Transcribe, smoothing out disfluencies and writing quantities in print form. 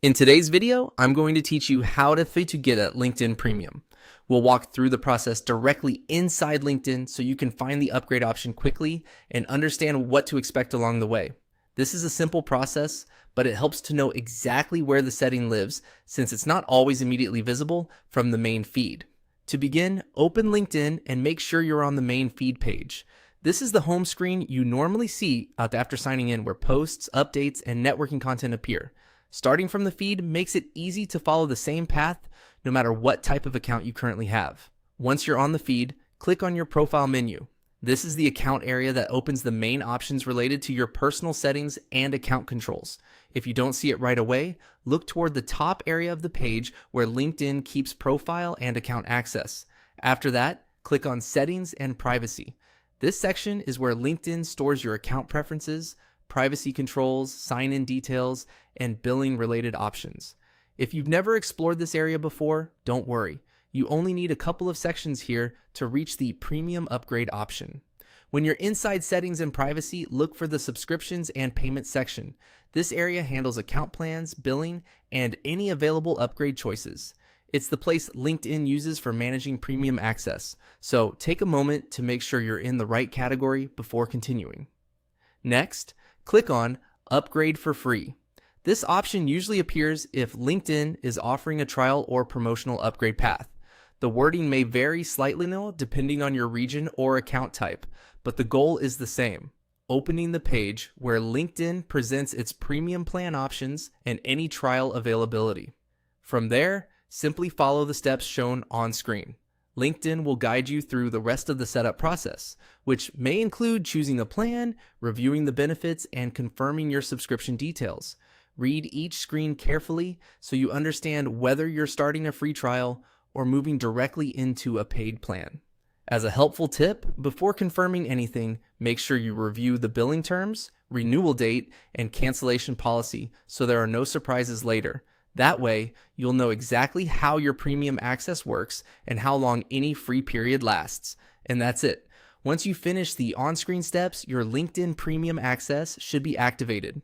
In today's video, I'm going to teach you how to get a LinkedIn Premium. We'll walk through the process directly inside LinkedIn so you can find the upgrade option quickly and understand what to expect along the way. This is a simple process, but it helps to know exactly where the setting lives since it's not always immediately visible from the main feed. To begin, open LinkedIn and make sure you're on the main feed page. This is the home screen you normally see after signing in where posts, updates, and networking content appear. Starting from the feed makes it easy to follow the same path no matter what type of account you currently have. Once you're on the feed, click on your profile menu. This is the account area that opens the main options related to your personal settings and account controls. If you don't see it right away, look toward the top area of the page where LinkedIn keeps profile and account access. After that, click on Settings and Privacy. This section is where LinkedIn stores your account preferences, privacy controls, sign-in details, and billing-related options. If you've never explored this area before, don't worry. You only need a couple of sections here to reach the premium upgrade option. When you're inside settings and privacy, look for the subscriptions and payment section. This area handles account plans, billing, and any available upgrade choices. It's the place LinkedIn uses for managing premium access, so take a moment to make sure you're in the right category before continuing. Next, click on Upgrade for Free. This option usually appears if LinkedIn is offering a trial or promotional upgrade path. The wording may vary slightly now depending on your region or account type, but the goal is the same: opening the page where LinkedIn presents its premium plan options and any trial availability. From there, simply follow the steps shown on screen. LinkedIn will guide you through the rest of the setup process, which may include choosing a plan, reviewing the benefits, and confirming your subscription details. Read each screen carefully so you understand whether you're starting a free trial or moving directly into a paid plan. As a helpful tip, before confirming anything, make sure you review the billing terms, renewal date, and cancellation policy so there are no surprises later. That way, you'll know exactly how your premium access works and how long any free period lasts. And that's it. Once you finish the on-screen steps, your LinkedIn Premium access should be activated.